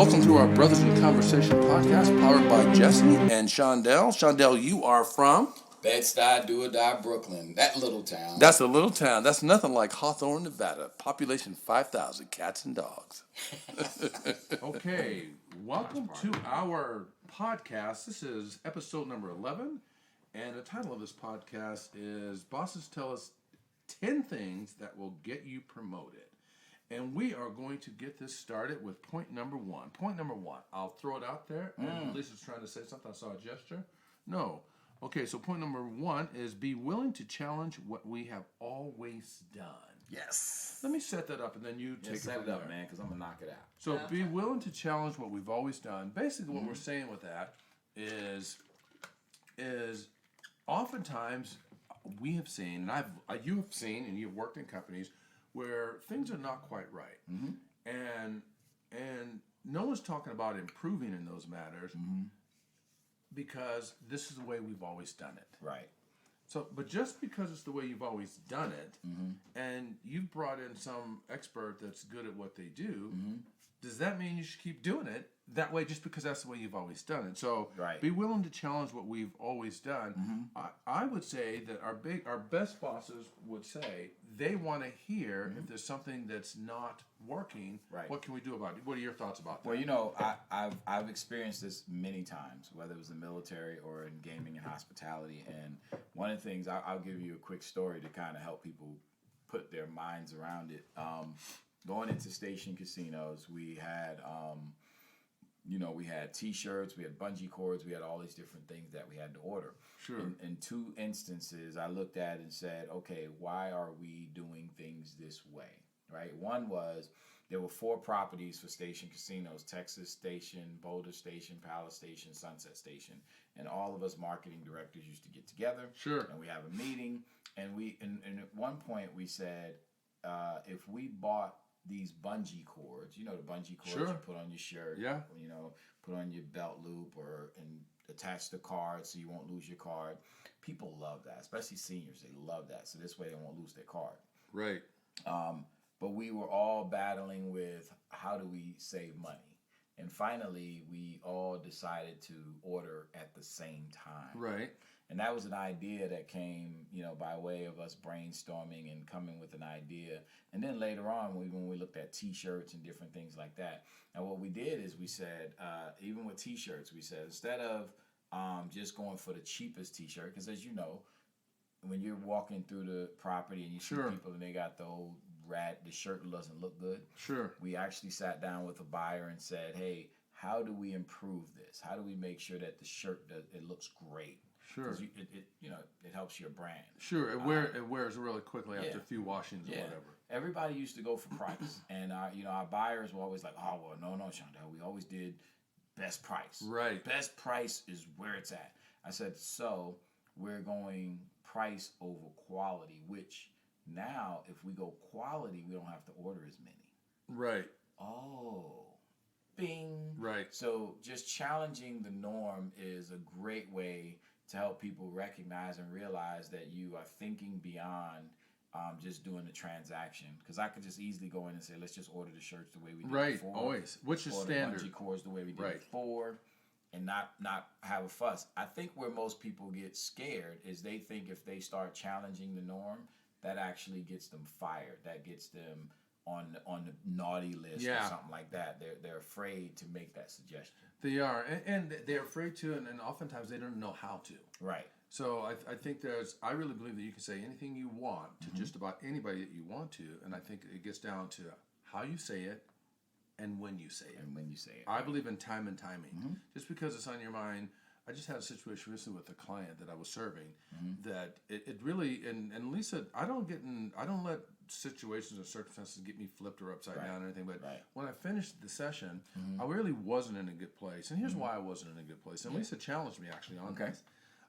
welcome to our Brothers in Conversation podcast powered by Jesse and Shondell. Shondell, you are from? Bed-Stuy, Do-or-Die, Brooklyn. That little town. That's a little town. That's nothing like Hawthorne, Nevada. Population 5,000 cats and dogs. Okay, welcome to our podcast. This is episode number 11, and the title of this podcast is Bosses Tell Us 10 Things That Will Get You Promoted. And we are going to get this started with point number one. Point number one, I'll throw it out there. And Lisa's trying to say something. I saw a gesture. No. Okay, so point number one is be willing to challenge what we have always done. Yes. Let me set that up, and then you take it set from it up, there. man, because I'm going to knock it out. So be willing to challenge what we've always done. Basically, what we're saying with that is oftentimes we have seen, and you have seen, and you've worked in companies where things are not quite right, and no one's talking about improving in those matters because this is the way we've always done it. Right. So, but just because it's the way you've always done it, and you've brought in some expert that's good at what they do, does that mean you should keep doing it that way just because that's the way you've always done it? So, be willing to challenge what we've always done. I would say that our best bosses would say they want to hear if there's something that's not working. Right. What can we do about it? What are your thoughts about that? Well, I've experienced this many times, whether it was the military or in gaming and hospitality. And one of the things, I'll give you a quick story to kind of help people put their minds around it. Going into station casinos, we had, we had T-shirts, we had bungee cords, we had all these different things that we had to order. Sure. In two instances, I looked at and said, okay, why are we doing things this way, right? One was there were 4 properties for station casinos: Texas Station, Boulder Station, Palace Station, Sunset Station. And all of us marketing directors used to get together. Sure. And we have a meeting. And and at one point we said, if we bought these bungee cords, the bungee cords you put on your shirt, put on your belt loop and attach the card so you won't lose your card. People love that, especially seniors. They love that. So this way they won't lose their card. Right. But we were all battling with how do we save money. And finally, we all decided to order at the same time. Right. And that was an idea that came, by way of us brainstorming and coming with an idea. And then later on, when we looked at T-shirts and different things like that. And what we did is we said, even with T-shirts, we said instead of just going for the cheapest T-shirt, because as you know, when you're walking through the property and you see people and they got the old the shirt doesn't look good. Sure. We actually sat down with a buyer and said, hey, how do we improve this? How do we make sure that the shirt it looks great? Sure. It helps your brand. Sure. It wears really quickly after a few washings or whatever. Everybody used to go for price, and our buyers were always like, oh well, no, Shondell, we always did best price. Right. Best price is where it's at. I said, so we're going price over quality, which now if we go quality, we don't have to order as many. Right. Oh. Bing. Right. So just challenging the norm is a great way to help people recognize and realize that you are thinking beyond just doing the transaction. Because I could just easily go in and say, let's just order the shirts the way we did before. Right, always. Which is standard. Order bungee cords the way we did before. And not have a fuss. I think where most people get scared is they think if they start challenging the norm, that actually gets them fired. That gets them on the naughty list or something like that. They're afraid to make that suggestion. They are, and they're afraid to, and oftentimes they don't know how to. Right. So I think I really believe that you can say anything you want to just about anybody that you want to, and I think it gets down to how you say it and when you say it. I believe in time and timing. Just because it's on your mind. I just had a situation recently with a client that I was serving that it really, and Lisa, I don't let situations or circumstances get me flipped or upside down or anything, but when I finished the session, I really wasn't in a good place. And here's why I wasn't in a good place. And Lisa challenged me actually on this.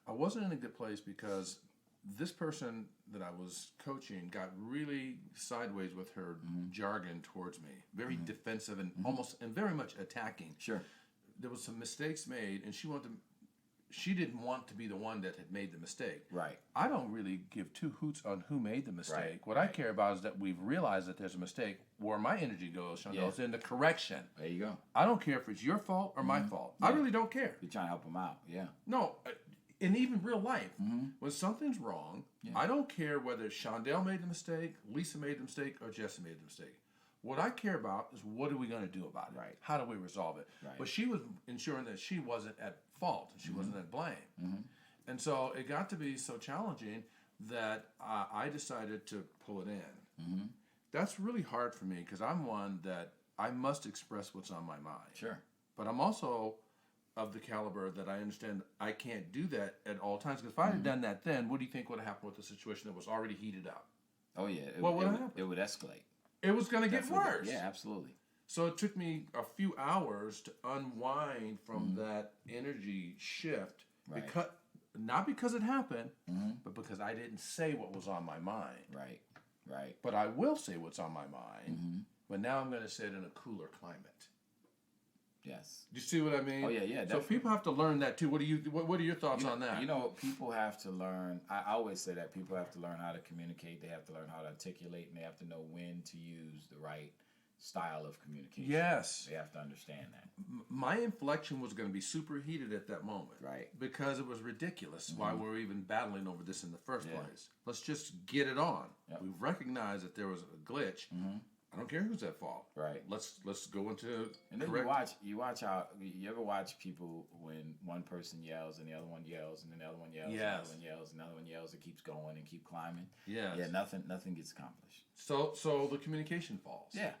I wasn't in a good place because this person that I was coaching got really sideways with her jargon towards me, very defensive and almost, and very much attacking. Sure. There was some mistakes made, and she wanted to she didn't want to be the one that had made the mistake. Right. I don't really give two hoots on who made the mistake. Right. What I care about is that we've realized that there's a mistake. Where my energy goes, Chandel, is in the correction. There you go. I don't care if it's your fault or my fault. I really don't care. You're trying to help them out. Yeah. No, in even real life, when something's wrong, I don't care whether Chandel made the mistake, Lisa made the mistake, or Jesse made the mistake. What I care about is what are we going to do about it? Right. How do we resolve it? Right. But she was ensuring that she wasn't at fault. She wasn't at blame. And so it got to be so challenging that I decided to pull it in. That's really hard for me because I'm one that I must express what's on my mind. Sure. But I'm also of the caliber that I understand I can't do that at all times. Because if I had done that then, what do you think would have happened with the situation that was already heated up? Oh, yeah. What would happen? It would escalate. It was going to get Definitely. worse. Yeah, absolutely. So it took me a few hours to unwind from that energy shift. Right. Not because it happened, but because I didn't say what was on my mind. Right. Right. But I will say what's on my mind. But now I'm going to say it in a cooler climate. Yes. Do you see what I mean? Oh, yeah, yeah. So Definitely. people have to learn that too. What are your thoughts on that? You know, people have to learn. I always say that people have to learn how to communicate. They have to learn how to articulate, and they have to know when to use the right style of communication. Yes. They have to understand that. My inflection was going to be superheated at that moment. Right. Because it was ridiculous why we were even battling over this in the first place. Let's just get it on. Yep. We've recognized that there was a glitch. I don't care who's at fault. Right. Let's go into And then correct. you watch how you ever watch people when one person yells and the other one yells and then the other one yells and the Yes. other one yells and the other one yells. It keeps going and keep climbing. Yes. Yeah. Nothing gets accomplished. So the communication falls. Yeah.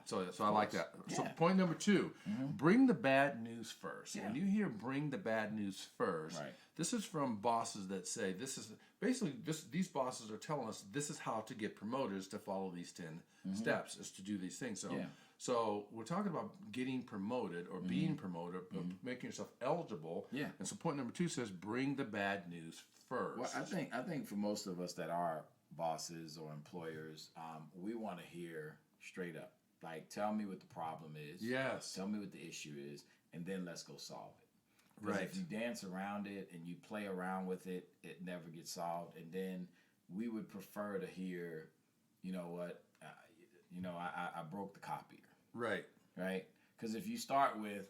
So I like that. So Yeah. point number 2, bring the bad news first. Yeah. When you hear bring the bad news first, Right. this is from bosses that say this is basically these bosses are telling us this is how to get promoters to follow these 10 steps is to do these things. So Yeah. so we're talking about getting promoted or being promoted, but making yourself eligible. Yeah. And so point number 2 says bring the bad news first. Well, I think for most of us that are bosses or employers, we want to hear straight up. Like, tell me what the problem is. Yes. Tell me what the issue is, and then let's go solve it. Because Right. if you dance around it and you play around with it, it never gets solved. And then we would prefer to hear, you know what, I broke the copier, Right. right? Because if you start with,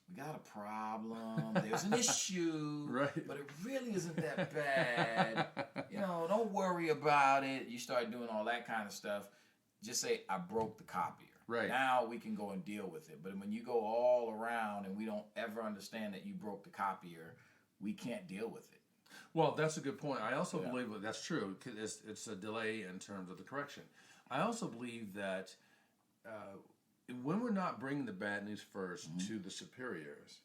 we got a problem, there's an issue, Right. but it really isn't that bad. Don't worry about it. You start doing all that kind of stuff. Just say, I broke the copier. Right. Now we can go and deal with it. But when you go all around and we don't ever understand that you broke the copier, we can't deal with it. Well, that's a good point. I also believe that that's true. 'Cause it's a delay in terms of the correction. I also believe that when we're not bringing the bad news first to the superiors,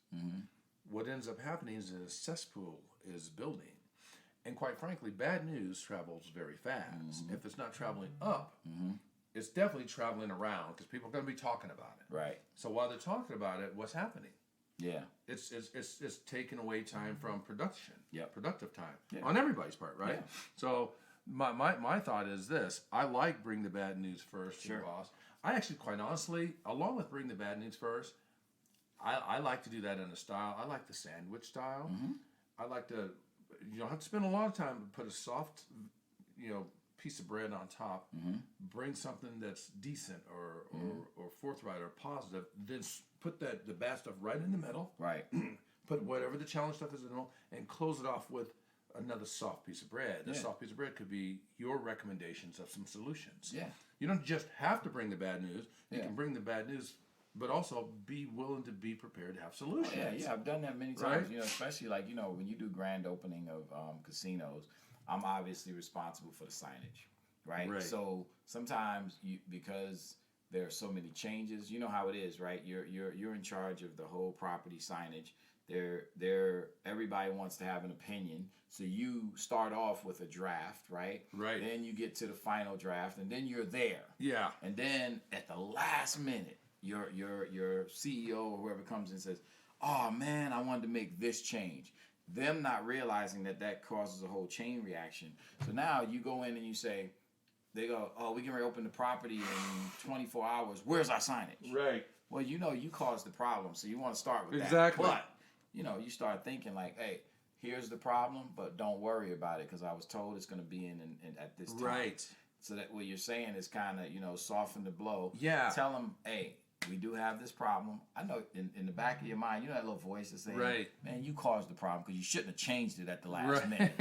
what ends up happening is a cesspool is building. And quite frankly, bad news travels very fast. If it's not traveling up, it's definitely traveling around because people are going to be talking about it. Right. So while they're talking about it, what's happening? Yeah. It's taking away time from production. Yep. Productive time Yeah. on everybody's part, right? Yeah. So my thought is this: I like bring the bad news first to Sure. the boss. I actually, quite honestly, along with bring the bad news first, I like to do that in a style. I like the sandwich style. I like to. You don't have to spend a lot of time to put a soft, piece of bread on top. Bring something that's decent or forthright or positive. Then put the bad stuff right in the middle. Right. Put whatever the challenge stuff is in the middle, and close it off with another soft piece of bread. The Yeah. soft piece of bread could be your recommendations of some solutions. Yeah. You don't just have to bring the bad news. You Yeah. can bring the bad news, but also be willing to be prepared to have solutions. Yeah, I've done that many Right? times. Especially when you do grand opening of casinos, I'm obviously responsible for the signage, right? Right. So sometimes because there are so many changes, you know how it is, right? You're in charge of the whole property signage. Everybody wants to have an opinion, so you start off with a draft, right? Right. Then you get to the final draft, and then you're there. Yeah. And then at the last minute, your CEO or whoever comes and says, "Oh man, I wanted to make this change." Them not realizing that causes a whole chain reaction. So now you go in and you say, they go, "Oh, we can reopen the property in 24 hours. Where's our signage?" Right. Well, you caused the problem, so you want to start with Exactly. that. But you start thinking like, hey, here's the problem, but don't worry about it because I was told it's going to be in at this time. Right. So that what you're saying is kind of, soften the blow. Yeah. Tell them, hey, we do have this problem. I know in the back of your mind, that little voice is saying, right, man, you caused the problem because you shouldn't have changed it at the last minute.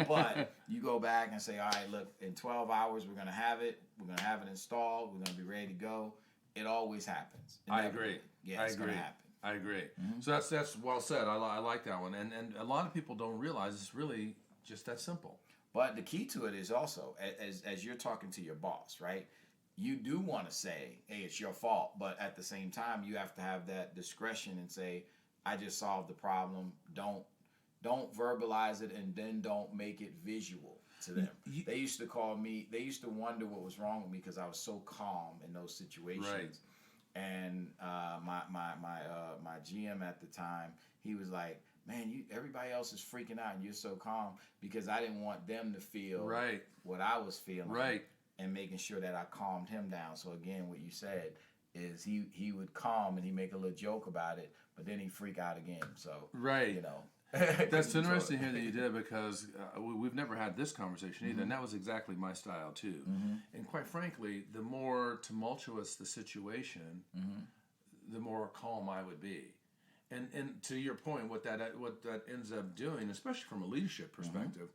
But you go back and say, all right, look, in 12 hours, we're going to have it. We're going to have it installed. We're going to be ready to go. It always happens. I agree. Yeah, it's going to happen. I agree. So that's well said. I like that one. And a lot of people don't realize it's really just that simple. But the key to it is also, as you're talking to your boss, right? You do want to say, hey, it's your fault. But at the same time, you have to have that discretion and say, I just solved the problem. Don't verbalize it, and then don't make it visual to them. They used to call me, they used to wonder what was wrong with me because I was so calm in those situations. Right. And my GM at the time, he was like, man, everybody else is freaking out and you're so calm, because I didn't want them to feel what I was feeling. Right. And making sure that I calmed him down. So again, what you said is he would calm and he'd make a little joke about it, but then he'd freak out again. So That's interesting here that you did, because we've never had this conversation either, and that was exactly my style too. And quite frankly, the more tumultuous the situation, the more calm I would be. And to your point, what that ends up doing, especially from a leadership perspective,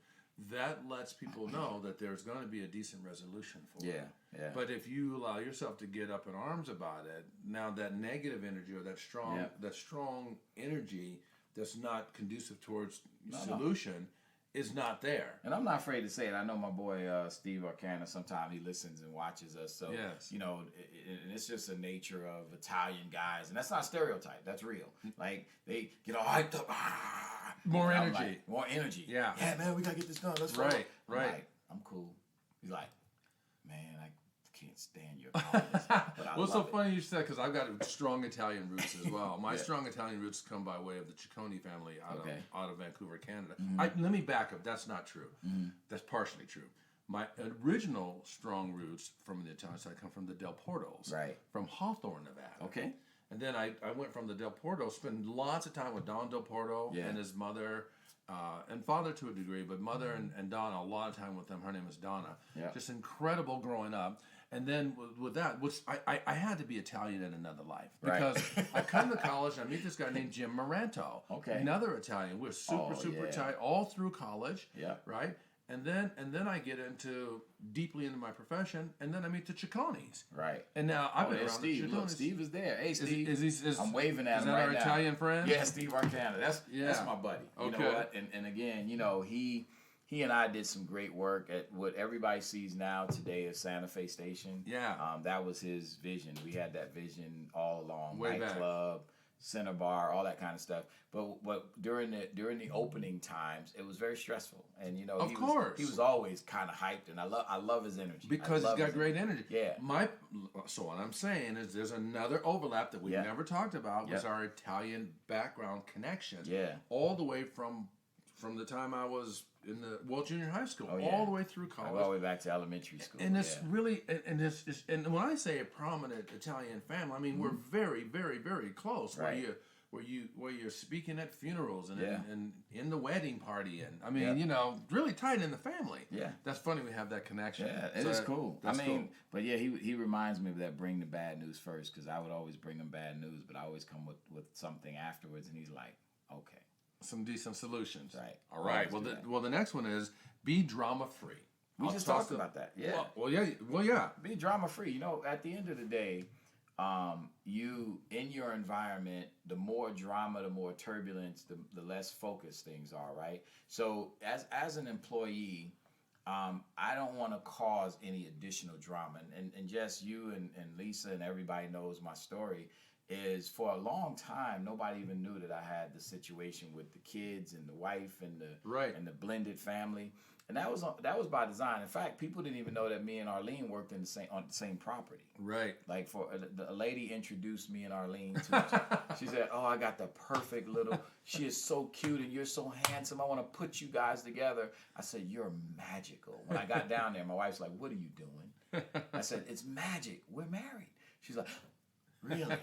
that lets people know that there's going to be a decent resolution for it. Yeah. But if you allow yourself to get up in arms about it, now that negative energy or that strong energy that's not conducive towards solution is not there. And I'm not afraid to say it. I know my boy Steve Arcana, sometimes he listens and watches us. So, and it's just a nature of Italian guys. And that's not a stereotype. That's real. Like, they get all hyped up. More energy. Like, more energy. Yeah. Yeah, man, we got to get this done. Let's go. Right. I'm cool. He's like, man, I can't stand your comments. Well, it's so funny you said, because I've got strong Italian roots as well. My strong Italian roots come by way of the Ciccone family out of Vancouver, Canada. Let me back up. That's not true. That's partially true. My original strong roots from the Italian side come from the Del Portos, from Hawthorne, Nevada. Okay. And then I went from the Del Porto, spent lots of time with Don Del Porto and his mother, and father to a degree, but mother and Donna, a lot of time with them. Her name is Donna. Yeah. Just incredible growing up. And then with that, which I had to be Italian in another life, because I come to college and I meet this guy named Jim Moranto. Okay. Another Italian. We're super Italian all through college. Yeah. Right? And then I get deeply into my profession, and then I meet the Ciccones. Right. And now I've been around Steve. the Ciccones. Look, Steve is there. Hey, Steve. Is I'm waving at him right now. Is that our Italian friend? Yeah, Steve Arcana. That's my buddy. You know what? And again, he and I did some great work at what everybody sees now today as Santa Fe Station. Yeah. That was his vision. We had that vision all along. Nightclub, center bar, all that kind of stuff. But during the opening times, it was very stressful. And he was always kind of hyped, and I love his energy. Because he's got great energy. Yeah. So what I'm saying is, there's another overlap that we've never talked about, was our Italian background connection. Yeah. All the way from the time I was in the Junior High School, all the way through college, all the way back to elementary school. And it's really, and when I say a prominent Italian family, I mean we're very, very, very close. Right. Where you're speaking at funerals and in the wedding party, and I mean really tight in the family. Yeah, that's funny we have that connection. Yeah, it is cool. Cool. But yeah, he reminds me of that. Bring the bad news first, because I would always bring him bad news, but I always come with something afterwards, and he's like, okay. Some decent solutions. Right. All right. Well, the next one is be drama free. We just talked about that. Yeah. Well, yeah. Be drama free. At the end of the day, you in your environment, the more drama, the more turbulence, the less focused things are. Right. So as an employee, I don't want to cause any additional drama. And Jess, you and Lisa and everybody knows my story. Is for a long time nobody even knew that I had the situation with the kids and the wife and the blended family, and that was by design. In fact, people didn't even know that me and Arlene worked on the same property. Right. Like a lady introduced me and Arlene to she said, "Oh, I got the perfect little. She is so cute and you're so handsome. I want to put you guys together." I said, "You're magical." When I got down there, my wife's like, "What are you doing?" I said, "It's magic. We're married." She's like, Really?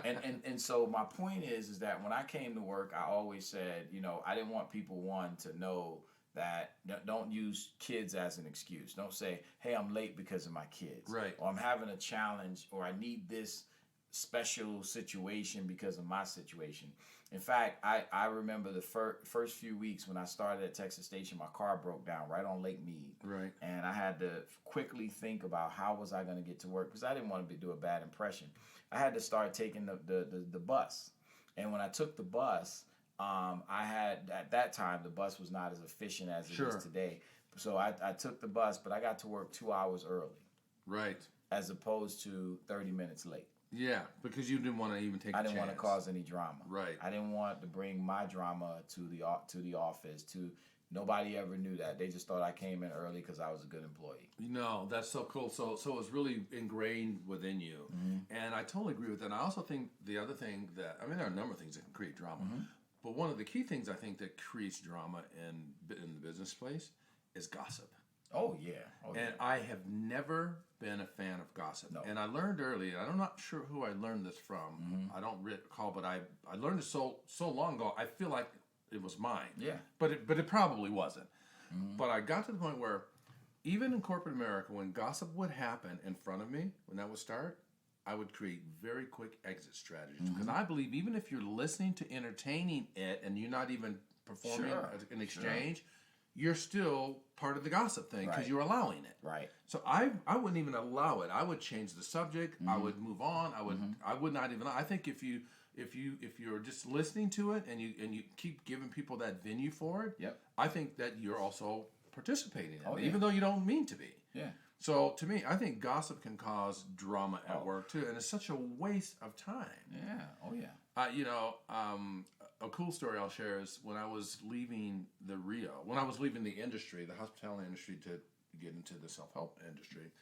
and so my point is that when I came to work, I always said, I didn't want people, one, to know that don't use kids as an excuse. Don't say, hey, I'm late because of my kids. Right. Or I'm having a challenge, or I need this special situation because of my situation. In fact, I remember the first few weeks when I started at Texas Station, my car broke down right on Lake Mead. Right. And I had to quickly think about how was I going to get to work, because I didn't want to do a bad impression. I had to start taking the bus. And when I took the bus, I had, at that time, the bus was not as efficient as it is today. So I took the bus, but I got to work 2 hours early. Right. As opposed to 30 minutes late. Yeah, because you didn't want to even take. I didn't want to cause any drama. Right. I didn't want to bring my drama to the office. Nobody ever knew that. They just thought I came in early because I was a good employee. That's so cool. So it's really ingrained within you, and I totally agree with that. And I also think the other thing that, there are a number of things that can create drama, but one of the key things I think that creates drama in the business place is gossip. Oh yeah. And I have never been a fan of gossip. No. And I learned early, and I'm not sure who I learned this from. I don't recall, but I learned it so long ago. I feel like it was mine. Yeah. But it probably wasn't. But I got to the point where even in corporate America, when gossip would happen in front of me, when that would start, I would create very quick exit strategies. Because I believe even if you're listening to entertaining it and you're not even performing an exchange, you're still part of the gossip thing because you're allowing it. Right. So I wouldn't even allow it. I would change the subject. I would move on. I would not even. I think if you're just listening to it and you keep giving people that venue for it, I think that you're also participating in it, even though you don't mean to be. Yeah. So to me, I think gossip can cause drama at work too, and it's such a waste of time. Yeah. Oh yeah. A cool story I'll share is when I was leaving when I was leaving the industry, the hospitality industry, to get into the self-help industry,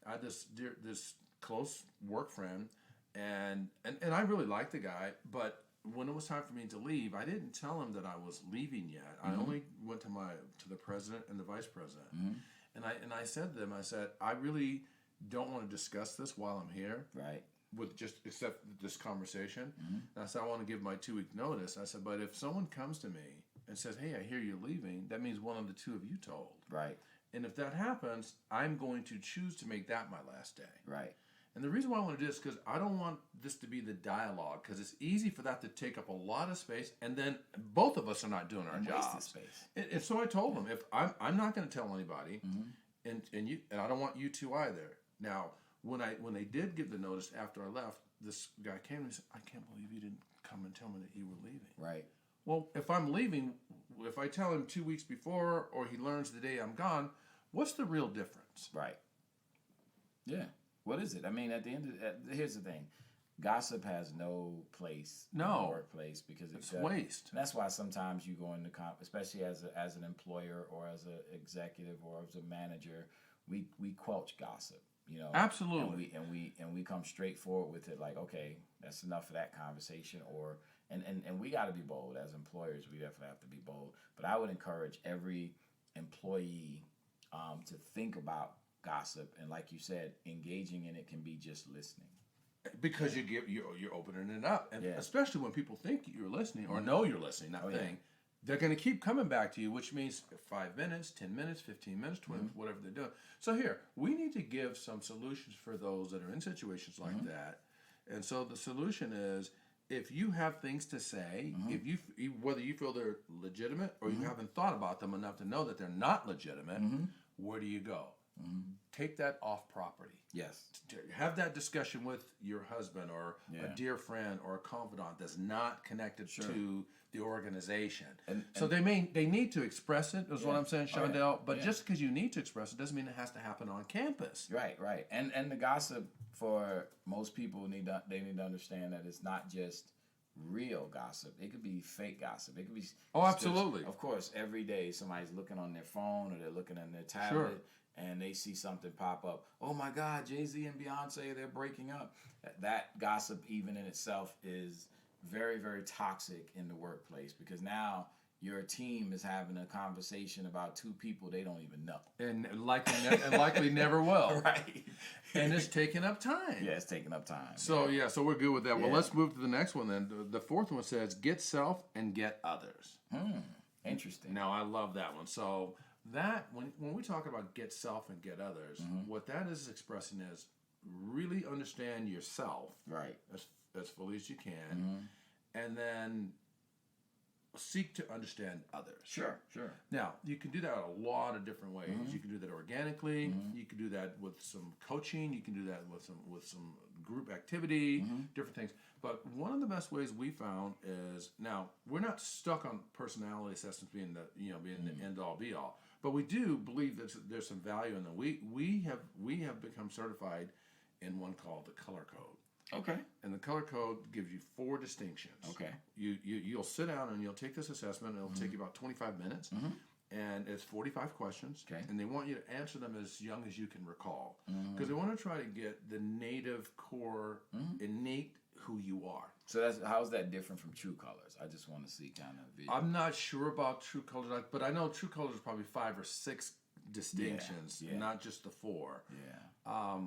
I had this close work friend, and I really liked the guy, but when it was time for me to leave, I didn't tell him that I was leaving yet. I only went to the president and the vice president, and I said to them, I said, I really don't want to discuss this while I'm here. Right. Except this conversation. And I said, I want to give my 2-week notice. I said, but if someone comes to me and says, hey, I hear you're leaving, that means one of the two of you told. Right. And if that happens, I'm going to choose to make that my last day. Right. And the reason why I want to do this is because I don't want this to be the dialogue, because it's easy for that to take up a lot of space, and then both of us are not doing our jobs. Waste of space. And so I told him, if I'm not going to tell anybody, and I don't want you to either. Now, when they did give the notice after I left, this guy came and said, I can't believe you didn't come and tell me that you were leaving. Right. Well, if I'm leaving, if I tell him 2 weeks before or he learns the day I'm gone, what's the real difference? Right. Yeah. What is it? At the end of here's the thing. Gossip has no place in the workplace because it's waste. And that's why sometimes you go into especially as an employer or as an executive or as a manager, we quelch gossip. Absolutely. And we come straight forward with it, like, okay, that's enough of that conversation. And we got to be bold as employers. We definitely have to be bold. But I would encourage every employee to think about gossip, and like you said, engaging in it can be just listening. Because you're opening it up, and especially when people think you're listening or know you're listening, they're going to keep coming back to you, which means 5 minutes, 10 minutes, 15 minutes, 20, whatever they're doing. So here, we need to give some solutions for those that are in situations like that. And so the solution is, if you have things to say, if you whether you feel they're legitimate or you haven't thought about them enough to know that they're not legitimate, where do you go? Take that off property. Yes. Have that discussion with your husband or a dear friend or a confidant that's not connected to the organization. And so they need to express it, is what I'm saying, Shondell. But just because you need to express it doesn't mean it has to happen on campus. Right. And the gossip, for most people, they need to understand that it's not just real gossip. It could be fake gossip. It could be absolutely. Of course, every day somebody's looking on their phone or they're looking on their tablet and they see something pop up. Oh my God, Jay-Z and Beyonce, they're breaking up. That gossip even in itself is very, very toxic in the workplace, because now your team is having a conversation about two people they don't even know. And likely never will. Right. And it's taking up time. Yeah, it's taking up time. So so we're good with that. Yeah. Well, let's move to the next one then. The fourth one says, get self and get others. Interesting. Now, I love that one. So that, when we talk about get self and get others, what that is expressing is really understand yourself Right. as fully as you can, and then seek to understand others. Sure. Now, you can do that a lot of different ways. You can do that organically. You can do that with some coaching. You can do that with some group activity, different things. But one of the best ways we found is, now we're not stuck on personality assessments being the end all be all, but we do believe that there's some value in them. We have become certified in one called the color code. Okay. And the color code gives you 4 distinctions. Okay. You'll sit down and you'll take this assessment. It'll take you about 25 minutes, and it's 45 questions. Okay. And they want you to answer them as young as you can recall, because they want to try to get the native core, innate who you are. So how's that different from True Colors? I just want to see kind of visual. I'm not sure about True Colors, but I know True Colors is probably 5 or 6 distinctions, not just the 4. Yeah.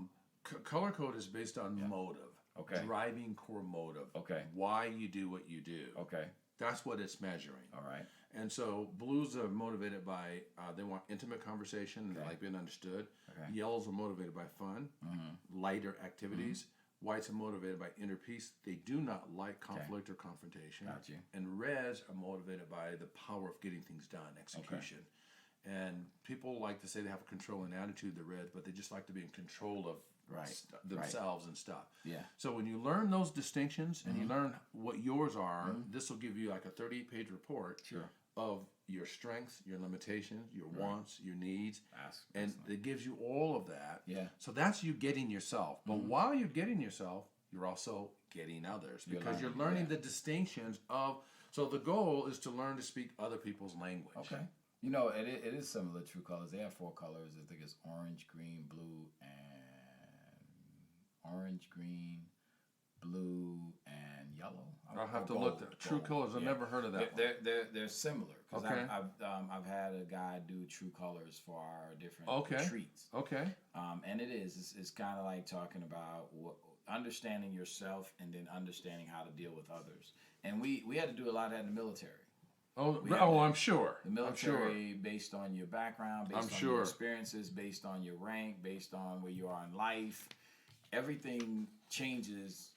Color code is based on motive. Okay. Driving core motive. Okay. Why you do what you do. Okay. That's what it's measuring. All right. And so blues are motivated by, they want intimate conversation and they like being understood. Okay. Yellows are motivated by fun, lighter activities. Whites are motivated by inner peace. They do not like conflict or confrontation. Got you. And reds are motivated by the power of getting things done, execution. And people like to say they have a controlling attitude, the reds, but they just like to be in control of themselves and stuff. Yeah. So when you learn those distinctions and you learn what yours are, this will give you like a 38-page report of your strengths, your limitations, your wants, your needs, and it gives you all of that. Yeah. So that's you getting yourself. But while you're getting yourself, you're also getting others, because you're learning the distinctions of. So the goal is to learn to speak other people's language. Okay. You know, it is similar to True Colors. They have 4 colors. I think it's orange, green, blue, and yellow. I'll have to look at True Colors. I've never heard of that. They're similar, because Okay. I've had a guy do True Colors for our different retreats. Okay. And it's kind of like talking about understanding yourself and then understanding how to deal with others. And we had to do a lot of that in the military. I'm sure. The military, based on your background, based on your experiences, based on your rank, based on where you are in life, everything changes,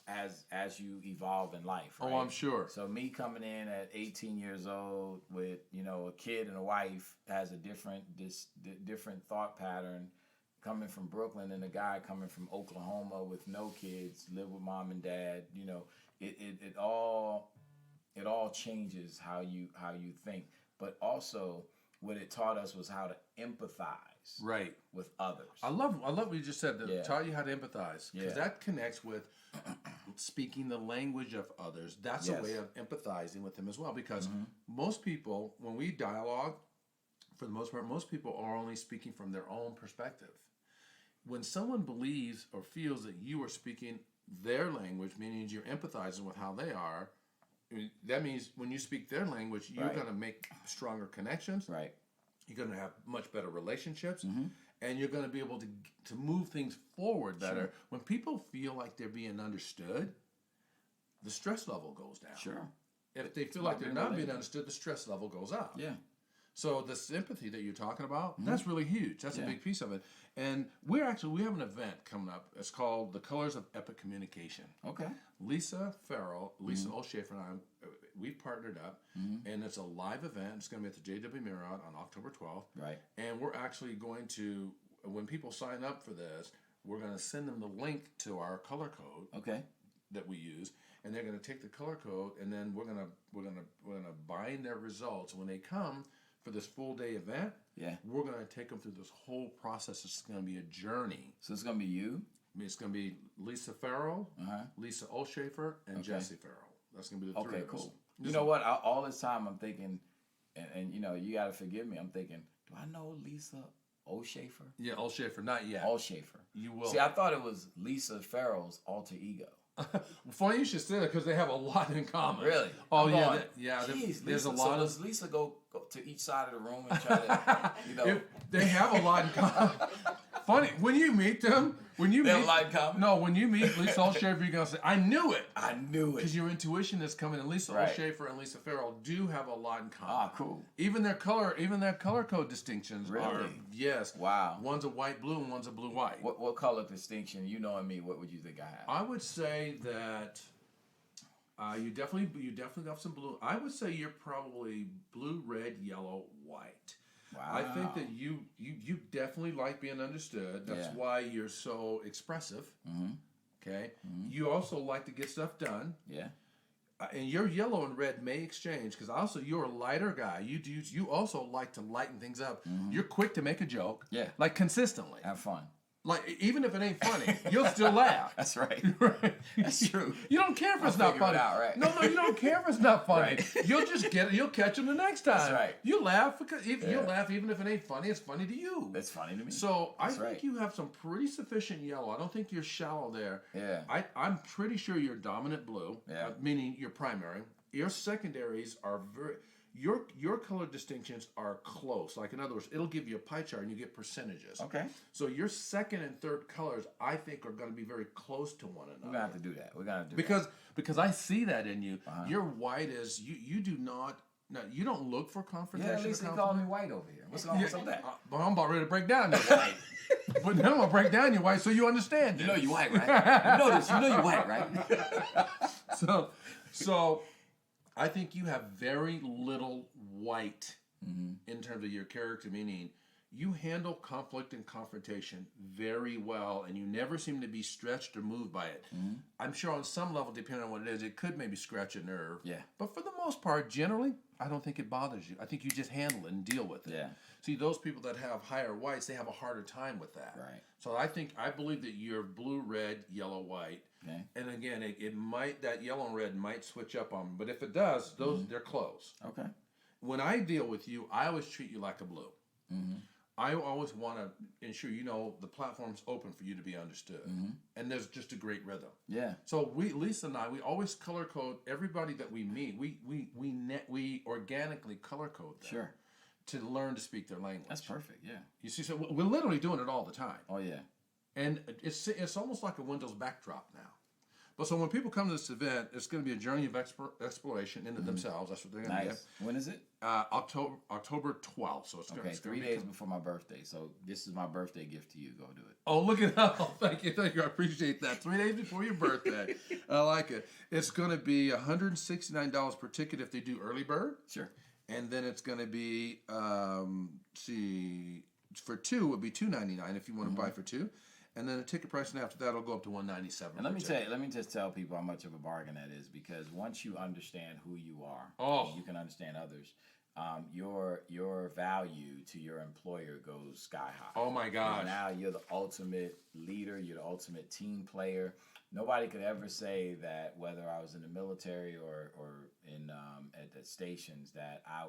as you evolve in life. Right? Oh, I'm sure. So me coming in at 18 years old with, a kid and a wife has a different thought pattern coming from Brooklyn, and a guy coming from Oklahoma with no kids, live with mom and dad. It all changes how you think, but also what it taught us was how to empathize with others. I love what you just said. That taught you how to empathize, because that connects with speaking the language of others. That's a way of empathizing with them as well, because most people, when we dialogue, for the most part, most people are only speaking from their own perspective. When someone believes or feels that you are speaking their language, meaning you're empathizing with how they are, that means when you speak their language, you're going to make stronger connections. Right. You're going to have much better relationships, and you're going to be able to move things forward better. Sure. When people feel like they're being understood, the stress level goes down. Sure. If they feel like they're not being understood, the stress level goes up. Yeah. So the sympathy that you're talking about, that's really huge. That's a big piece of it. And we have an event coming up. It's called The Colors of Epic Communication. Okay. Lisa Olshafer and I, we've partnered up, and it's a live event. It's going to be at the JW Marriott on October 12th. Right. And we're actually going to, when people sign up for this, we're going to send them the link to our color code that we use, and they're going to take the color code, and then we're going to bind their results. When they come for this full day event, we're going to take them through this whole process. It's going to be a journey. So it's going to be you? It's going to be Lisa Farrell, Lisa Olshafer, and Jesse Farrell. That's going to be the 3 of us. Okay, cool. You know what? All this time I'm thinking, and you got to forgive me, I'm thinking, do I know Lisa Olshafer? Yeah, Olshafer. Not yet. Olshafer. You will. See, I thought it was Lisa Farrell's alter ego. Funny you should say that because they have a lot in common. Really? Oh, I'm yeah. going, There's Lisa, a lot so does Lisa go to each side of the room and try to, you know? They have a lot in common. Funny, when you meet them, They have a lot in common? No, when you meet Lisa Olshafer, you're going to say, I knew it. I knew it. Because your intuition is coming. And Lisa Right. Olshafer and Lisa Farrell do have a lot in common. Ah, cool. Even their color code distinctions are, Really? yes. Wow. One's a white blue and one's a blue white. What color distinction, you knowing me, what would you think I have? I would say that you definitely have some blue. I would say you're probably blue, red, yellow, white. Wow. I think that you definitely like being understood. That's Yeah. why you're so expressive. Mm-hmm. Okay. You also like to get stuff done. Yeah. And your yellow and red may exchange because also you're a lighter guy. You also like to lighten things up. You're quick to make a joke. Yeah. Like consistently. Have fun. Like even if it ain't funny, you'll still laugh. That's right. Right. That's true. You don't care if it's I'll not figure it funny. out, right. No, you don't care if it's not funny. Right. You'll just get it. You'll catch them the next time. That's right. You laugh because you Yeah. laugh even if it ain't funny. It's funny to you. That's funny to me. So I That's think right. you have some pretty sufficient yellow. I don't think you're shallow there. Yeah. I'm pretty sure you're dominant blue. Yeah. Meaning your primary. Your secondaries are very. Your color distinctions are close. Like in other words, it'll give you a pie chart and you get percentages. Okay. So your second and third colors, I think, are going to be very close to one another. We're gonna have to do that. We're gonna have to do Because I see that in you. Your white is you do not. No, you don't look for that. Yeah, confrontation. at least they or call me conflict. white over here. What's wrong with that? But I'm about ready to break down your white. But then I'm gonna break down your white so you understand it. You know you white, right? You know this. You know you white, right? So I think you have very little white in terms of your character, meaning you handle conflict and confrontation very well, and you never seem to be stretched or moved by it. I'm sure on some level, depending on what it is, it could maybe scratch a nerve. Yeah. But for the most part, generally, I don't think it bothers you. I think you just handle it and deal with it. Yeah. See, those people that have higher whites, they have a harder time with that. Right. So I believe that you're blue, red, yellow, white. Okay. And again, it might, that yellow and red might switch up on them, but if it does, they're close. Okay. When I deal with you, I always treat you like a blue. I always want to ensure the platform's open for you to be understood, and there's just a great rhythm. Yeah. So Lisa and I, we always color code everybody that we meet. We organically color code them. Sure. To learn to speak their language. That's perfect. Yeah. You see, so we're literally doing it all the time. Oh yeah. And it's almost like a Windows backdrop now. But so when people come to this event, it's going to be a journey of exploration into themselves. That's what they're going to Nice. When is it? October 12th. So it's Okay, gonna 3 days before my birthday. So this is my birthday gift to you. Go do it. Oh, look at that. Oh, thank you. I appreciate that. 3 days before your birthday. I like it. It's going to be $169 per ticket if they do early bird. Sure. And then it's going to be, for two, it would be $299 if you want to buy for two. And then the ticket price after that will go up to $197. And let me just tell people how much of a bargain that is, because once you understand who you are, you can understand others. Your value to your employer goes sky high. Oh my gosh! Now you're the ultimate leader. You're the ultimate team player. Nobody could ever say that, whether I was in the military or in at the stations, that I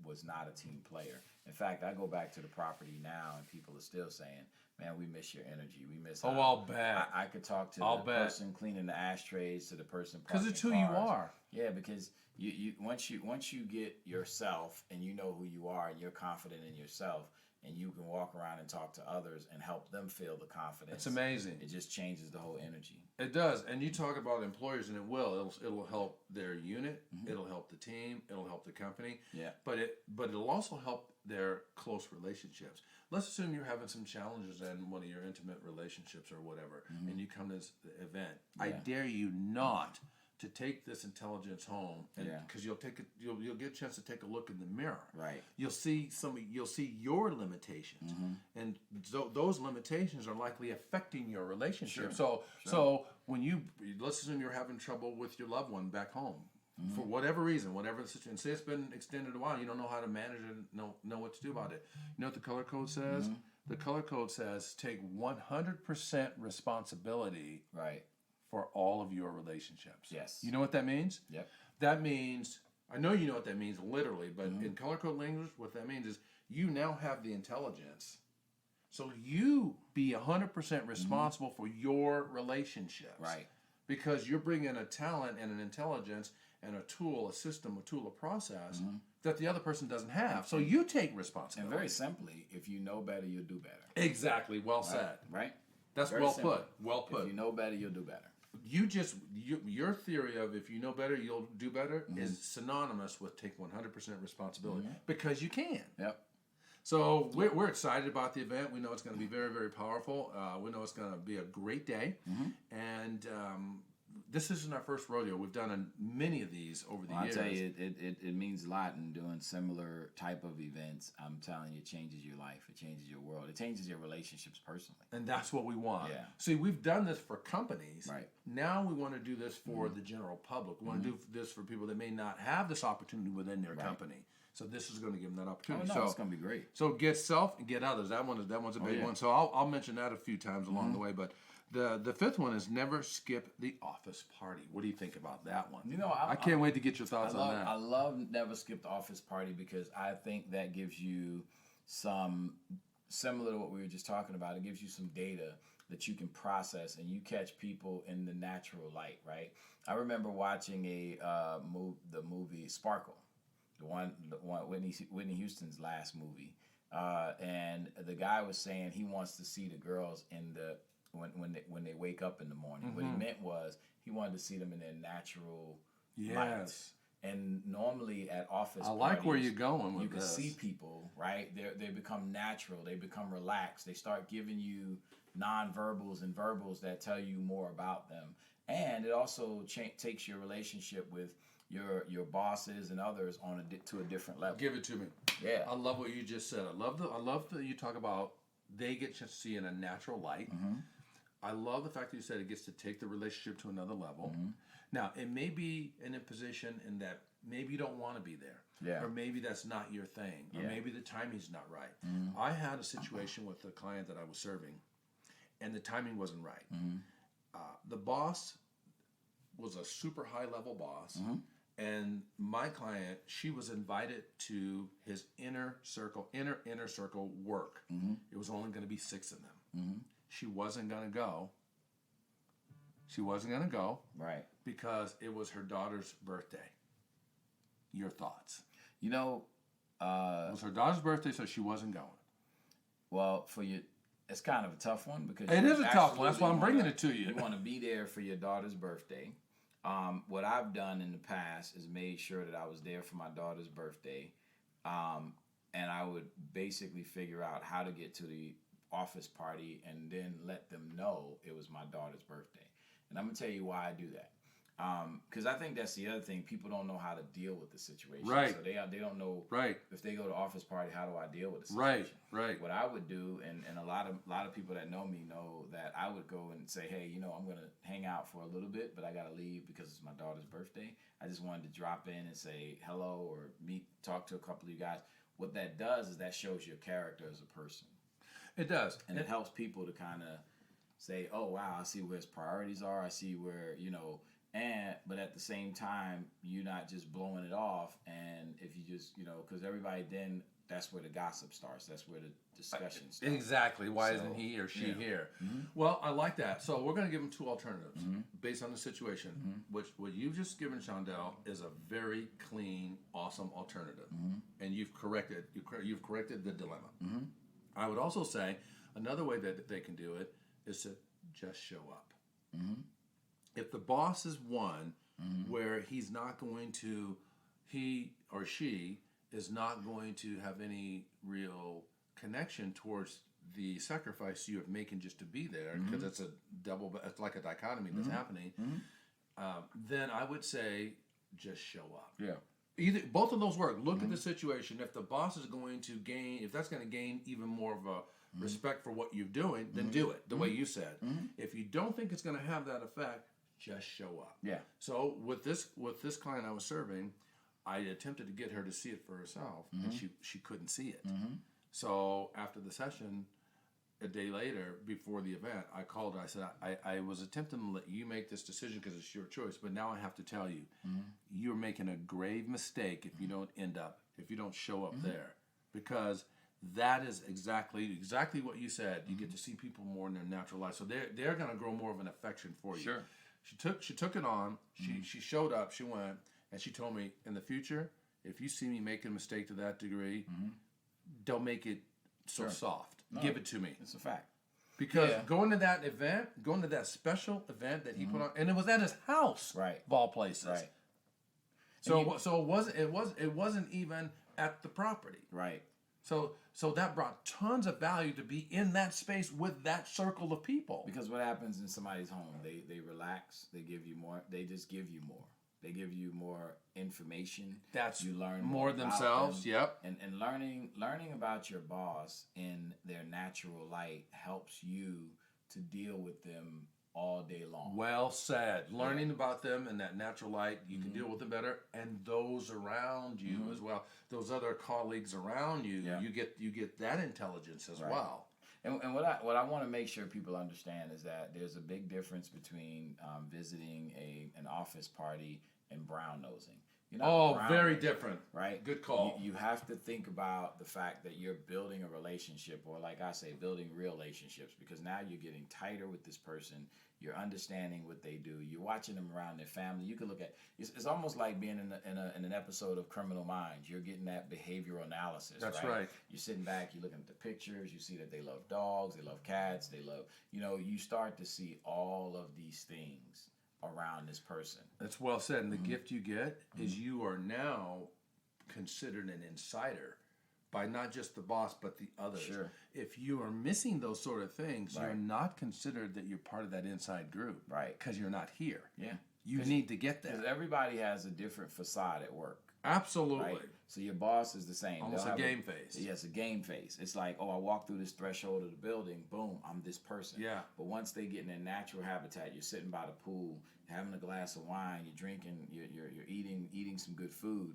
was not a team player. In fact, I go back to the property now, and people are still saying, "Man, we miss your energy. We miss." Oh, I'll bet. I could talk to the person cleaning the ashtrays, to the person because it's who cars. you are. Yeah, because you once you get yourself and you know who you are and you're confident in yourself, and you can walk around and talk to others and help them feel the confidence. It's amazing. It just changes the whole energy. It does. And you talk about employers, and it'll help their unit, it'll help the team, it'll help the company. Yeah. But it'll also help their close relationships. Let's assume you're having some challenges in one of your intimate relationships or whatever, and you come to this event. I dare you not to take this intelligence home, because you'll get a chance to take a look in the mirror. Right. You'll see your limitations, and those limitations are likely affecting your relationship. So when let's assume you're having trouble with your loved one back home. For whatever reason, whatever the situation, say it's been extended a while, you don't know how to manage it, know what to do about it. You know what the color code says? The color code says take 100% responsibility for all of your relationships. Yes. You know what that means? Yep. That means, I know you know what that means literally, but in color code language, what that means is you now have the intelligence. So you be 100% responsible for your relationships. Right. because you're bringing a talent and an intelligence and a tool, a system, a tool, a process that the other person doesn't have. So you take And responsibility. very simply, if you know better, you'll do better. Exactly. Well said. Right? That's Very well simple. put. Well put. If you know better, you'll do better. Your theory of if you know better, you'll do better is synonymous with take 100% responsibility because you can. Yep. So we're excited about the event. We know it's going to be very, very powerful. We know it's going to be a great day. And this isn't our first rodeo. We've done many of these over the years. I'll tell you, it means a lot in doing similar type of events. I'm telling you, it changes your life. It changes your world. It changes your relationships personally. And that's what we want. Yeah. See, we've done this for companies. Right. Now we want to do this for the general public. We want to do this for people that may not have this opportunity within their company. So this is going to give them that opportunity. Oh, no, it's going to be great. So get self and get others. That one's a big one. So I'll mention that a few times along the way. But the fifth one is never skip the office party. What do you think about that one? You know, I can't wait to get your thoughts on that. I love never skip the office party because I think that gives you some, similar to what we were just talking about, it gives you some data that you can process and you catch people in the natural light, right? I remember watching the movie Sparkle. The one Whitney Houston's last movie, and the guy was saying he wants to see the girls in the when they wake up in the morning. What he meant was he wanted to see them in their natural light. And normally at office, I like parties, where you're going with you can this. see people, right? They become natural. They become relaxed. They start giving you nonverbals and verbals that tell you more about them. And it also takes your relationship with your bosses and others on to a different level. Give it to me. Yeah. I love what you just said. I love that you talk about they get to see in a natural light. I love the fact that you said it gets to take the relationship to another level. Now, it may be in a position in that maybe you don't want to be there. Yeah. Or maybe that's not your thing. Or maybe the timing's not right. I had a situation with a client that I was serving, and the timing wasn't right. The boss was a super high level boss. And my client, she was invited to his inner circle work. It was only going to be 6 of them. She wasn't going to go. Right. Because it was her daughter's birthday. Your thoughts? You know, it was her daughter's birthday, so she wasn't going. Well, it's kind of a tough one because it is a tough one. That's why I'm bringing it to you. You want to be there for your daughter's birthday. What I've done in the past is made sure that I was there for my daughter's birthday, and I would basically figure out how to get to the office party and then let them know it was my daughter's birthday. And I'm going to tell you why I do that. Because I think that's the other thing. People don't know how to deal with the situation. Right. So they don't know if they go to office party, how do I deal with the situation? Right. What I would do, and a lot of people that know me know that I would go and say, hey, I'm going to hang out for a little bit, but I got to leave because it's my daughter's birthday. I just wanted to drop in and say hello or talk to a couple of you guys. What that does is that shows your character as a person. It does. And it helps people to kind of say, oh, wow, I see where his priorities are. I see where, but at the same time, you're not just blowing it off. And if you just, because everybody then, that's where the gossip starts. That's where the discussion starts. Exactly. Why isn't he or she here? Well, I like that. So we're going to give them 2 alternatives based on the situation, which what you've just given, Shondell, is a very clean, awesome alternative. And you've corrected the dilemma. I would also say another way that they can do it is to just show up. If the boss is one where he or she is not going to have any real connection towards the sacrifice you're making just to be there, because it's like a dichotomy that's happening, then I would say just show up. Yeah. Both of those work. Look at the situation. If the boss is going to gain, if that's going to gain even more of a respect for what you're doing, then do it the way you said. If you don't think it's going to have that effect, just show up. Yeah. So with this client I was serving, I attempted to get her to see it for herself, and she couldn't see it. So after the session, a day later, before the event, I called her. I said, I was attempting to let you make this decision because it's your choice, but now I have to tell you, you're making a grave mistake if you don't show up there, because that is exactly what you said. You get to see people more in their natural life, so they're going to grow more of an affection for you. Sure. She took it on. She showed up. She went, and she told me, in the future, if you see me making a mistake to that degree, don't make it so soft. No, give it to me. It's a fact. Because going to that special event that he put on, and it was at his house, right? Of all places, right? So it wasn't even at the property, right? So that brought tons of value to be in that space with that circle of people. Because what happens in somebody's home, they relax, they give you more, they just give you more. They give you more information. That's you learn more themselves. Them. Yep. And learning about your boss in their natural light helps you to deal with them all day long. Well said. Learning about them in that natural light, you can deal with them better, and those around you as well. Those other colleagues around you, you get that intelligence as well. And what I want to make sure people understand is that there's a big difference between visiting an office party and brown nosing. Very different. Right? Good call. You have to think about the fact that you're building a relationship, or like I say, building relationships, because now you're getting tighter with this person. You're understanding what they do. You're watching them around their family. You can look at it's almost like being in an episode of Criminal Minds. You're getting that behavioral analysis. That's right. You're sitting back. You're looking at the pictures. You see that they love dogs. They love cats. They love. You start to see all of these things around this person. That's well said. And the gift you get is you are now considered an insider by not just the boss, but the others. Sure. If you are missing those sort of things, you're not considered that you're part of that inside group. Right. Because you're not here. Yeah. You need to get that. Because everybody has a different facade at work. Absolutely. Right? So your boss is the same. Almost a game face. Yes, a game face. It's like, I walk through this threshold of the building, boom, I'm this person. Yeah. But once they get in their natural habitat, you're sitting by the pool, having a glass of wine, you're drinking, you're eating some good food.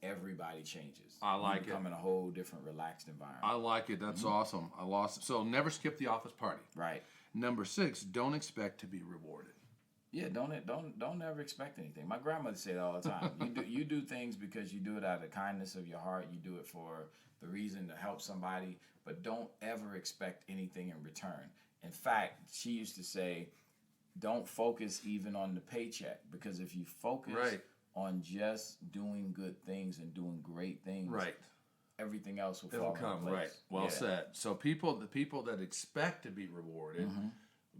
Everybody changes. I like it. You become in a whole different relaxed environment. I like it. That's awesome. I lost it. So never skip the office party. Right. Number 6, don't expect to be rewarded. Yeah, don't ever expect anything. My grandmother said it all the time. You do things because you do it out of the kindness of your heart. You do it for the reason to help somebody, but don't ever expect anything in return. In fact, she used to say, don't focus even on the paycheck, because if you focus on just doing good things and doing great things, everything else will fall into place. Right. Well said. So the people that expect to be rewarded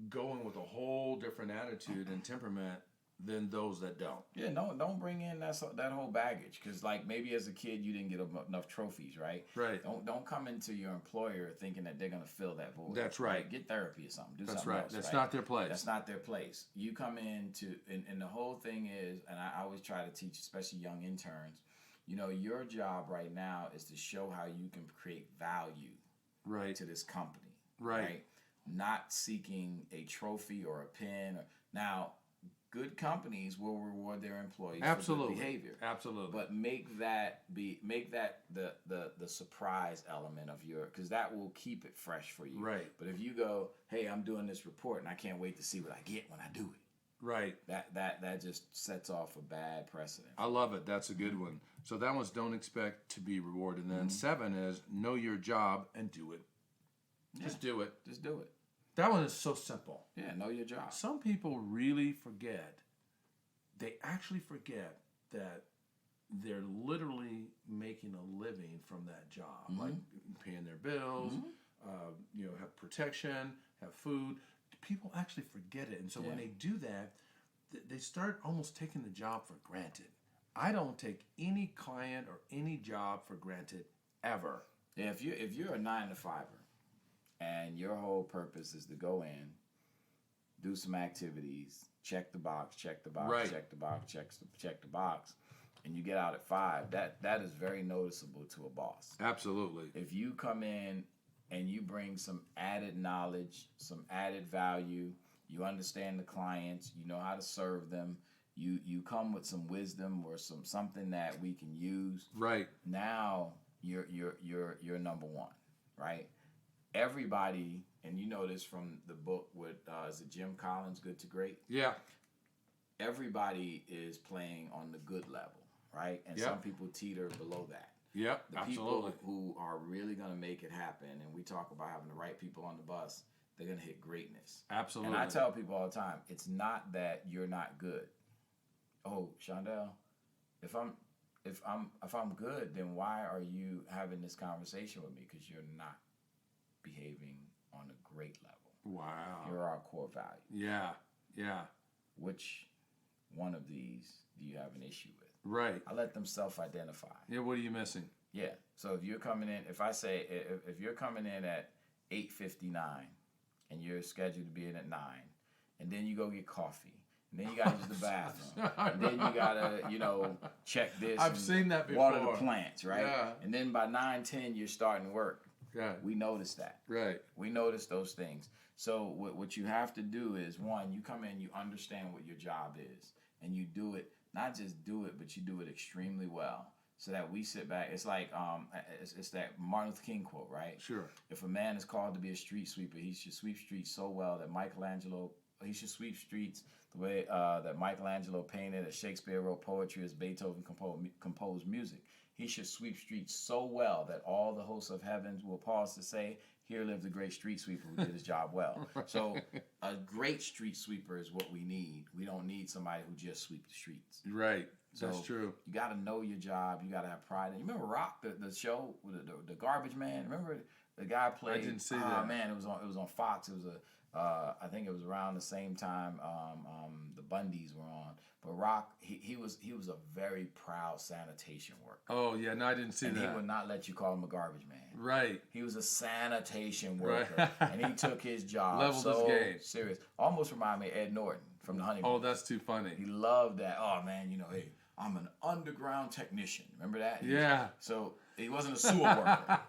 go in with a whole different attitude and temperament than those that don't. Yeah, don't bring in that whole baggage, because like maybe as a kid you didn't get enough trophies, right? Right. Don't come into your employer thinking that they're gonna fill that void. That's right. Get therapy or something. That's something right. else, That's not their place. That's not their place. You come into and the whole thing is, and I always try to teach, especially young interns, your job right now is to show how you can create value to this company. Right. Not seeking a trophy or a pin. Now, good companies will reward their employees for good behavior. Absolutely. But make that the surprise element of because that will keep it fresh for you. Right. But if you go, hey, I'm doing this report and I can't wait to see what I get when I do it. Right. That just sets off a bad precedent. I love it. That's a good one. So that one's don't expect to be rewarded. And then 7 is know your job and do it. Just do it. Just do it. That one is so simple. Yeah, know your job. Some people really forget. They actually forget that they're literally making a living from that job, like paying their bills, have protection, have food. People actually forget it. And so when they do that, they start almost taking the job for granted. I don't take any client or any job for granted ever. Yeah, if you're a 9-to-5er, and your whole purpose is to go in, do some activities, check the box, check the box, check the box, check the box, and you get out at 5, that is very noticeable to a boss. Absolutely. If you come in and you bring some added knowledge, some added value, you understand the clients, you know how to serve them, you come with some wisdom or something that we can use. Right. Now you're number 1, right? Everybody, and you know this from the book with is it Jim Collins, Good to Great? Yeah. Everybody is playing on the good level, right? And some people teeter below that. Yep, the absolutely. people who are really going to make it happen, and we talk about having the right people on the bus, they're gonna hit greatness. Absolutely. And I tell people all the time, it's not that you're not good. Oh, Shondell, if I'm good, then why are you having this conversation with me? Because you're not behaving on a great level. Wow. Here are our core values. Yeah. Yeah. Which one of these do you have an issue with? Right. I let them self-identify. Yeah. What are you missing? Yeah. So if you're coming in, if you're coming in at 8:59 and you're scheduled to be in at 9, and then you go get coffee, and then you gotta use the bathroom, and then you gotta, check this. I've seen that before. Water the plants, right? Yeah. And then by 9:10 you're starting work. Yeah. We notice that. Right. We notice those things. So what you have to do is, one, you come in, you understand what your job is, and you do it. Not just do it, but you do it extremely well. So that we sit back. It's like it's that Martin Luther King quote, right? Sure. If a man is called to be a street sweeper, he should sweep streets so well that he should sweep streets the way that Michelangelo painted, as Shakespeare wrote poetry, as Beethoven composed music. He should sweep streets so well that all the hosts of heavens will pause to say, "Here lives a great street sweeper who did his job well." So a great street sweeper is what we need. We don't need somebody who just sweeps the streets. Right. So That's true. You got to know your job. You got to have pride. And you remember Rock, the show, the Garbage Man? Remember the guy played? I didn't see that. Man, it was on Fox. It was I think it was around the same time the Bundys were on. But Rock, he was a very proud sanitation worker. Oh yeah, no, I didn't see and that. He would not let you call him a garbage man. Right. He was a sanitation worker, Right. and he took his job Leveled so his game. serious. Almost reminded me of Ed Norton from The Honeymoon. Oh, that's too funny. He loved that. Oh man, hey, I'm an underground technician. Remember that? Yeah. So he wasn't a sewer worker.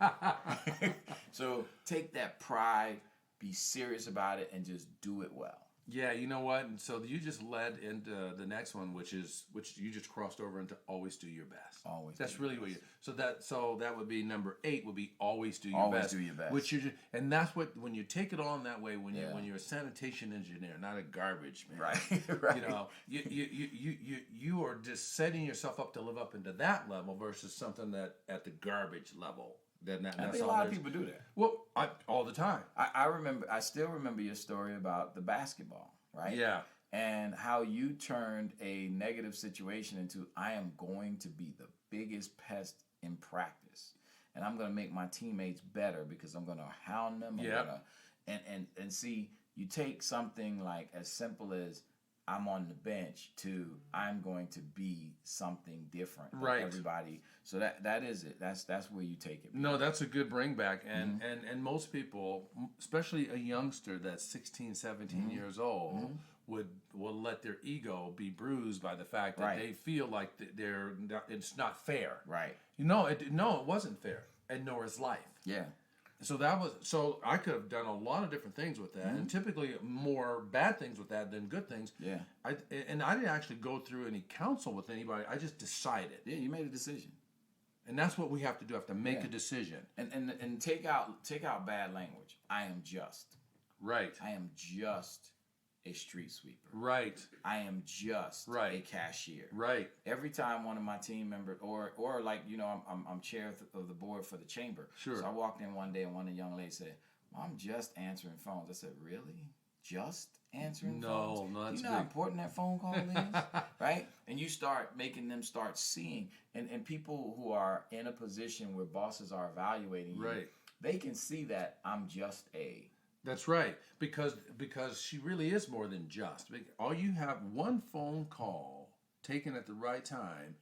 So take that pride, be serious about it, and just do it well. Yeah, you know what? And so you just led into the next one, which you just crossed over into always do your best. Always. That's do your really best. what you. So that would be number 8. Would be always do your Always best. do your best. Which and that's what when you take it on that way. When Yeah. you're a sanitation engineer, not a garbage man. Right. Right. You are just setting yourself up to live up into that level versus something that at the garbage level. Then I think a lot of people do that. Well, all the time. I still remember your story about the basketball, right? Yeah. And how you turned a negative situation into, I am going to be the biggest pest in practice. And I'm going to make my teammates better because I'm going to hound them. Yep. And see, you take something like as simple as I'm on the bench to I'm going to be something different than Right. everybody. So that is it. That's where you take it. No, that's a good bring back. And and most people, especially a youngster that's 16, 17 years old, will let their ego be bruised by the fact that Right. they feel like it's not fair. Right. It wasn't fair, and nor is life. Yeah. So I could have done a lot of different things with that, and typically more bad things with that than good things. Yeah. I didn't actually go through any counsel with anybody. I just decided, Yeah, you made a decision. and that's what we have to do. Have to make Yeah. a decision. And take out bad language. I am just. Right. I am just a street sweeper. Right. I am just Right. a cashier. Right. Every time one of my team members, or like I'm chair of the board for the chamber. Sure. So I walked in one day and one of the young ladies said, "Well, I'm just answering phones." I said, "Really? Just answering phones? No, that's you know how big. important that phone call is, right?" And you start making them start seeing, and people who are in a position where bosses are evaluating you, Right. they can see that I'm just a. That's right, because she really is more than just. All you have one phone call taken at the right time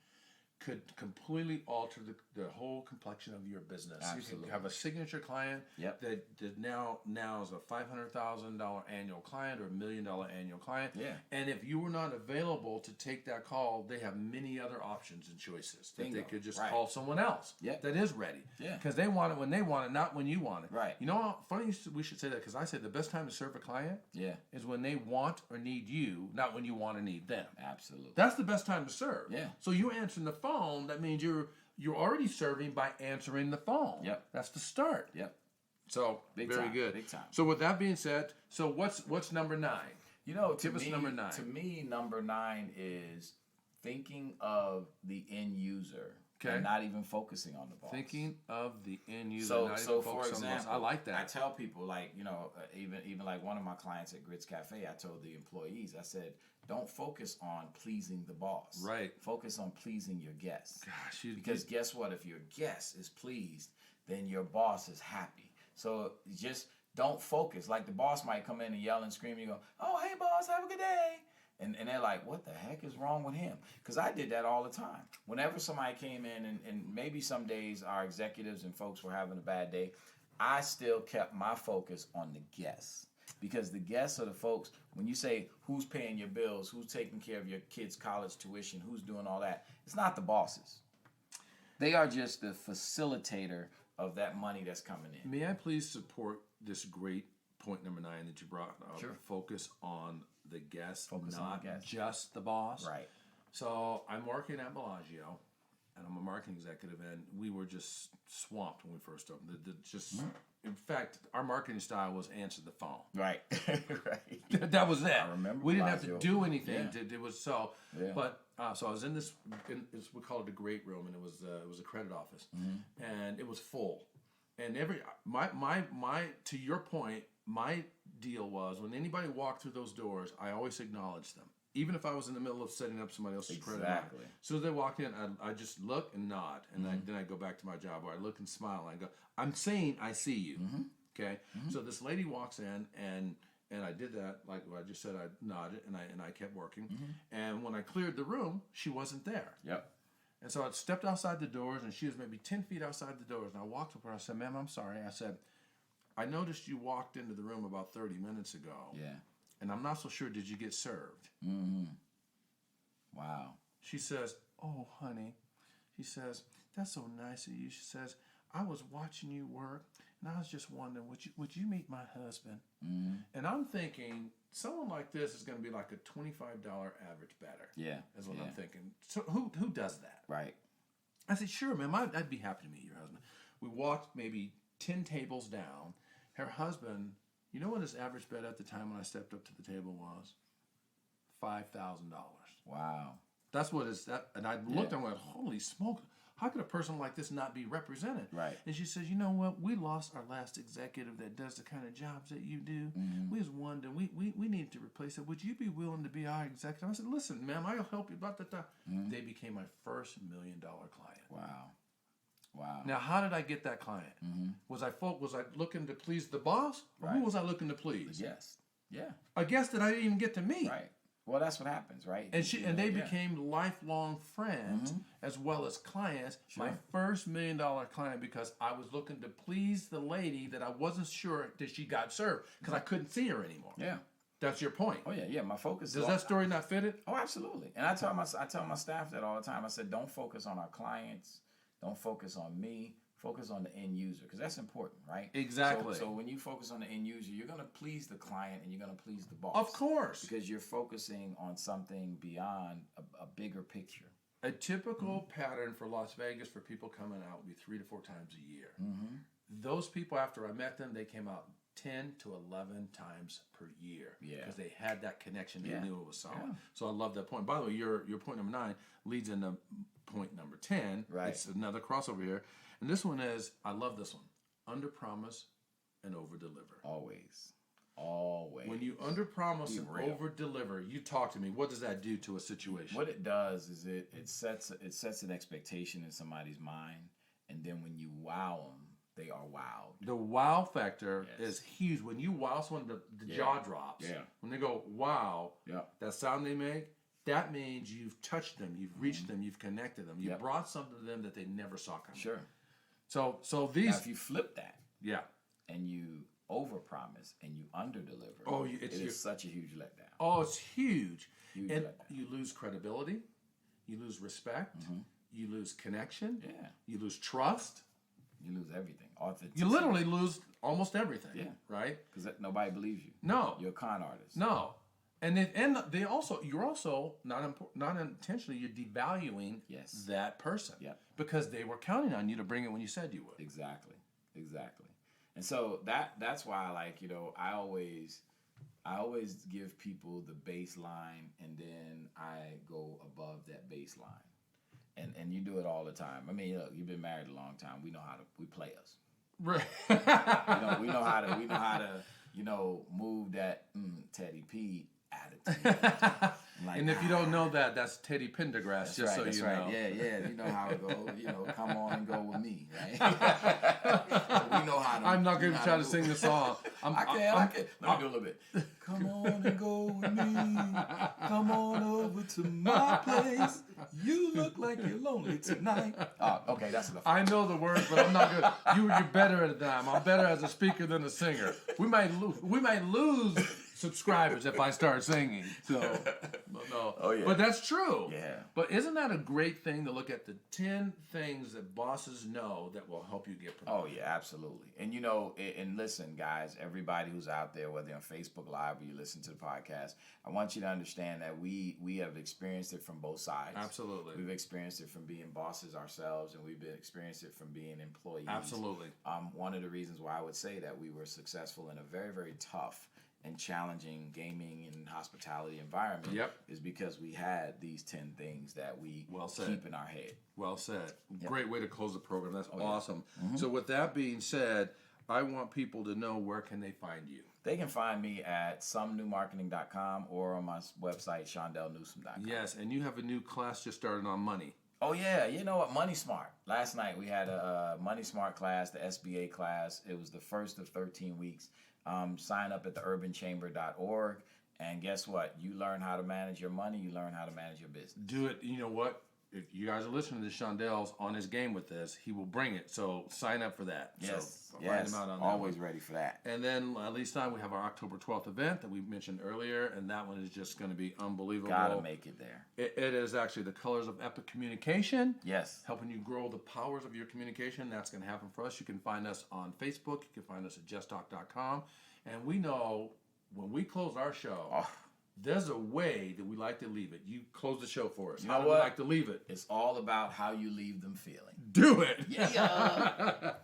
could completely alter the whole complexion of your business. You Absolutely. could have a signature client Yep. that now is a $500,000 annual client or $1 million annual client. Yeah. And if you were not available to take that call, they have many other options and choices that they Bingo. could just Right. call someone else Yep. that is ready. Yeah. Because they want it when they want it, not when you want it. Right. You know how funny we should say that, because I say the best time to serve a client Yeah, is when they want or need you, not when you want or need them. absolutely. That's the best time to serve. Yeah. So you answering the phone, that means you're already serving by answering the phone. Yep. That's the start. Yep. So Big very time, good. big time. So with that being said, so what's number 9? To Give us me, number 9. To me, number 9 is thinking of the end user Okay. And not even focusing on the boss. Thinking of the end user. So, not so even for focusing on the boss. example, I like that. I tell people, like, you know, even like one of my clients at Grits Cafe, I told the employees, I said, don't focus on pleasing the boss. Right. Focus on pleasing your guests. Gosh, because guess what? If your guest is pleased, then your boss is happy. So just don't focus. Like the boss might come in and yell and scream. You go, oh, hey, boss, have a good day. And they're like, what the heck is wrong with him? Because I did that all the time. Whenever somebody came in, and maybe some days our executives and folks were having a bad day, I still kept my focus on the guests. Because the guests are the folks, when you say who's paying your bills, who's taking care of your kids' college tuition, who's doing all that, it's not the bosses. They are just the facilitator of that money that's coming in. May I please support this great point number 9 that you brought up? Sure. Focus on the guest, Focus on not the guest. just the boss. Right. So I'm working at Bellagio, and I'm a marketing executive, and we were just swamped when we first opened. In fact, our marketing style was answer the phone. Right. Right. That was it. I remember we didn't have to Bellagio. do anything. Yeah. It was so. Yeah. But so I was in this. We call it the great room, and it was a credit office, and it was full. And my to your point, my deal was when anybody walked through those doors, I always acknowledged them, even if I was in the middle of setting up somebody else's credit line. Exactly. So as they walked in, I just look and nod, and then I go back to my job where I look and smile, and I go, I'm saying I see you. Okay. So this lady walks in, and I did that, like I just said, I nodded, and I kept working. And when I cleared the room, she wasn't there. Yep. And so I stepped outside the doors, and she was maybe 10 feet outside the doors. And I walked up to her. I said, ma'am, I'm sorry. I said, I noticed you walked into the room about 30 minutes ago. Yeah. And I'm not so sure, did you get served? Wow. She says, oh, honey. She says, that's so nice of you. She says, I was watching you work, and I was just wondering, would you meet my husband? And I'm thinking, someone like this is going to be like a $25 average better. Yeah. Is what yeah. I'm thinking. So who does that? Right. I said, sure, ma'am, I'd be happy to meet your husband. We walked maybe 10 tables down. Her husband, you know what his average bet at the time when I stepped up to the table was? $5,000. Wow. That's what and I looked and went, holy smoke, how could a person like this not be represented? Right. And she says, you know what, we lost our last executive that does the kind of jobs that you do. We was wondering, we need to replace it. Would you be willing to be our executive? I said, listen, ma'am, I'll help you about that. They became my first $1 million client. Wow. Wow. Now, how did I get that client? Was I looking to please the boss, or who was I looking to please? Yes. Yeah. A guest that I didn't even get to meet. Right. Well, that's what happens, right? And they became lifelong friends as well as clients. Sure. My first $1 million client, because I was looking to please the lady that I wasn't sure that she got served because I couldn't see her anymore. Yeah. That's your point. Oh yeah. My focus. Does that story not fit it? Oh, absolutely. And I tell my staff that all the time. I said, don't focus on our clients. Don't focus on me. Focus on the end user, because that's important, right? Exactly. So when you focus on the end user, you're going to please the client and you're going to please the boss. Of course. Because you're focusing on something beyond a bigger picture. A typical pattern for Las Vegas for people coming out would be 3 to 4 times a year. Those people, after I met them, they came out 10 to 11 times per year. Yeah. Because they had that connection. They knew it was solid. Yeah. So I love that point. By the way, your point number 9 leads into point number 10. Right. It's another crossover here. And this one is, I love this one. Under promise and over deliver. Always. When you under promise and over deliver, you talk to me. What does that do to a situation? What it does is it sets an expectation in somebody's mind, and then when you wow them, they are wowed. The wow factor is huge. When you wow someone, the jaw drops. Yeah. When they go wow, yeah, that sound they make, that means you've touched them, you've reached them, you've connected them, you brought something to them that they never saw coming. Sure. So these. Now, if you flip that, and you overpromise and you underdeliver, it is such a huge letdown. Oh, it's huge. Huge and letdown. You lose credibility, you lose respect, you lose connection, you lose trust, you lose everything. Authenticity. You literally lose almost everything. Yeah. Right. Because nobody believes you. No. You're a con artist. No. You're also not intentionally, you're devaluing that person. Yeah. Because they were counting on you to bring it when you said you would. Exactly. And so that's why, like, I always give people the baseline, and then I go above that baseline. and you do it all the time. I mean, look, you've been married a long time. We know how to play us. Right. We know how to move that Teddy P attitude. Like, and if you don't know that, that's Teddy Pendergrass, just so you know. Yeah, you know how it goes. Come on and go with me, right? We know how to. I'm not going to try to sing the song. I can. Let me do a little bit. Come on and go with me. Come on over to my place. You look like you're lonely tonight. Oh, okay, that's enough. I know the words, but I'm not good. You're better at that. I'm better as a speaker than a singer. We might lose subscribers if I start singing. So, no. Oh, yeah. But that's true. Yeah. But isn't that a great thing to look at the 10 things that bosses know that will help you get promoted? Oh, yeah, absolutely. And, and listen, guys, everybody who's out there, whether on Facebook Live or you listen to the podcast, I want you to understand that we have experienced it from both sides. Absolutely. We've experienced it from being bosses ourselves, and we've experienced it from being employees. Absolutely. One of the reasons why I would say that we were successful in a very, very tough and challenging gaming and hospitality environment is because we had these 10 things that we keep in our head. Well said. Great way to close the program. That's awesome. Yeah. Mm-hmm. So with that being said, I want people to know, where can they find you? They can find me at somenewmarketing.com or on my website, ShondelNewsome.com. Yes, and you have a new class just started on money. Oh, yeah. You know what? Money Smart. Last night we had a Money Smart class, the SBA class. It was the first of 13 weeks. Sign up at theurbanchamber.org, and guess what? You learn how to manage your money. You learn how to manage your business. Do it. You know what? If you guys are listening to Shondel's on his game with this, he will bring it. So sign up for that. Yes, so write him out on always that ready for that. And then at least time we have our October 12th event that we mentioned earlier, and that one is just going to be unbelievable. Gotta make it there. It is actually the colors of epic communication. Yes. Helping you grow the powers of your communication. That's going to happen for us. You can find us on Facebook. You can find us at justtalk.com. And we know when we close our show, there's a way that we like to leave it. You close the show for us. How do we like to leave it? It's all about how you leave them feeling. Do it. Yeah.